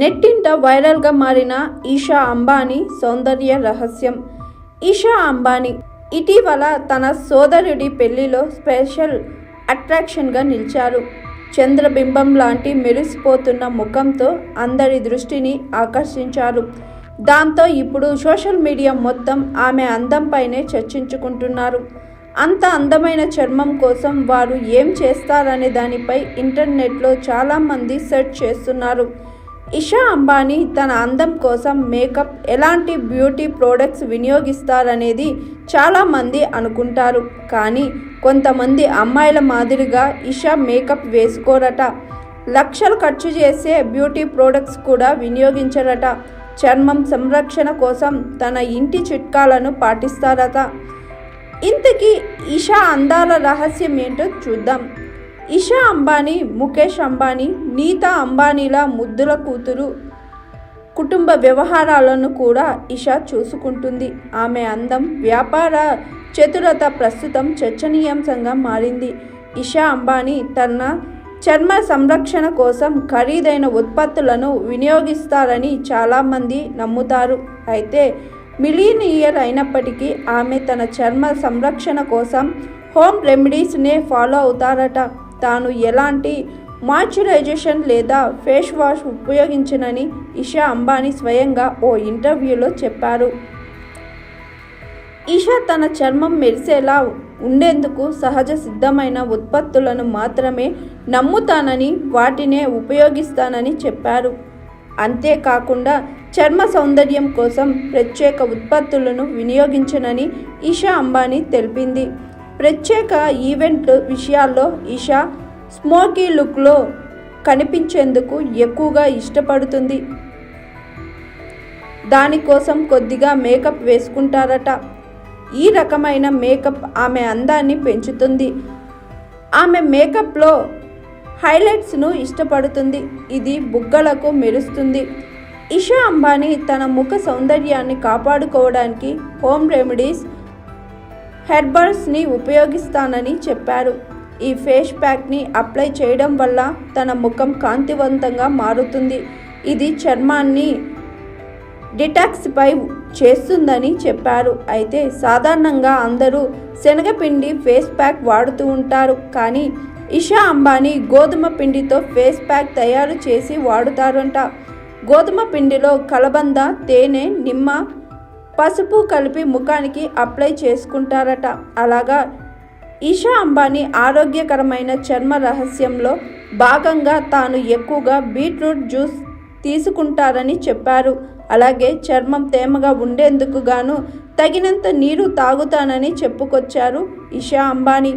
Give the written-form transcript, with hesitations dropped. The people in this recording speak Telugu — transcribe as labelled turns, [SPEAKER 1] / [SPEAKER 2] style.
[SPEAKER 1] నెట్టింట వైరల్గా మారిన ఈషా అంబానీ సౌందర్య రహస్యం. ఈషా అంబానీ ఇటీవల తన సోదరుడి పెళ్లిలో స్పెషల్ అట్రాక్షన్గా నిలిచారు. చంద్రబింబం లాంటి మెరిసిపోతున్న ముఖంతో అందరి దృష్టిని ఆకర్షించారు. దాంతో ఇప్పుడు సోషల్ మీడియా మొత్తం ఆమె అందంపైనే చర్చించుకుంటున్నారు. అంత అందమైన చర్మం కోసం వారు ఏం చేస్తారనే దానిపై ఇంటర్నెట్లో చాలామంది సెర్చ్ చేస్తున్నారు. ఈషా అంబానీ తన అందం కోసం మేకప్, ఎలాంటి బ్యూటీ ప్రోడక్ట్స్ వినియోగిస్తారనేది చాలామంది అనుకుంటారు. కానీ కొంతమంది అమ్మాయిల మాదిరిగా ఈషా మేకప్ వేసుకోరట. లక్షలు ఖర్చు చేసే బ్యూటీ ప్రోడక్ట్స్ కూడా వినియోగించరట. చర్మం సంరక్షణ కోసం తన ఇంటి చిట్కాలను పాటిస్తారట. ఇంతకీ ఈషా అందాల రహస్యం ఏంటో చూద్దాం. ఈషా అంబానీ ముఖేష్ అంబానీ, నీతా అంబానీల ముద్దుల కూతురు. కుటుంబ వ్యవహారాలను కూడా ఈషా చూసుకుంటుంది. ఆమె అందం, వ్యాపార చతురత ప్రస్తుతం చర్చనీయాంశంగా మారింది. ఈషా అంబానీ తన చర్మ సంరక్షణ కోసం ఖరీదైన ఉత్పత్తులను వినియోగిస్తారని చాలామంది నమ్ముతారు. అయితే మిలీనియర్ అయినప్పటికీ ఆమె తన చర్మ సంరక్షణ కోసం హోమ్ రెమెడీస్నే ఫాలో అవుతారట. తాను ఎలాంటి మాయిశ్చరైజేషన్ లేదా ఫేస్ వాష్ ఉపయోగించనని ఈషా అంబానీ స్వయంగా ఓ ఇంటర్వ్యూలో చెప్పారు. ఈషా తన చర్మం మెరిసేలా ఉండేందుకు సహజ సిద్ధమైన ఉత్పత్తులను మాత్రమే నమ్ముతానని, వాటినే ఉపయోగిస్తానని చెప్పారు. అంతేకాకుండా చర్మ సౌందర్యం కోసం ప్రత్యేక ఉత్పత్తులను వినియోగించనని ఈషా అంబానీ తెలిపింది. ప్రత్యేక ఈవెంట్ల విషయాల్లో ఈషా స్మోకీ లుక్లో కనిపించేందుకు ఎక్కువగా ఇష్టపడుతుంది. దానికోసం కొద్దిగా మేకప్ వేసుకుంటారట. ఈ రకమైన మేకప్ ఆమె అందాన్ని పెంచుతుంది. ఆమె మేకప్లో హైలైట్స్ను ఇష్టపడుతుంది. ఇది బుగ్గలకు మెరుస్తుంది. ఈషా అంబానీ తన ముఖ సౌందర్యాన్ని కాపాడుకోవడానికి హోమ్ రెమెడీస్, హెర్బల్స్ని ఉపయోగిస్తానని చెప్పారు. ఈ ఫేస్ ప్యాక్ని అప్లై చేయడం వల్ల తన ముఖం కాంతివంతంగా మారుతుంది. ఇది చర్మాన్ని డిటాక్సిఫై చేస్తుందని చెప్పారు. అయితే సాధారణంగా అందరూ శనగపిండి ఫేస్ ప్యాక్ వాడుతూ ఉంటారు. కానీ ఈషా అంబానీ గోధుమ పిండితో ఫేస్ ప్యాక్ తయారు చేసి వాడుతారంట. గోధుమ పిండిలో కలబంద, తేనె, నిమ్మ, పసుపు కలిపి ముఖానికి అప్లై చేసుకుంటారట. అలాగా ఈషా అంబానీ ఆరోగ్యకరమైన చర్మ రహస్యంలో భాగంగా తాను ఎక్కువగా బీట్రూట్ జ్యూస్ తీసుకుంటారని చెప్పారు. అలాగే చర్మం తేమగా ఉండేందుకు గాను తగినంత నీరు తాగుతానని చెప్పుకొచ్చారు ఈషా అంబానీ.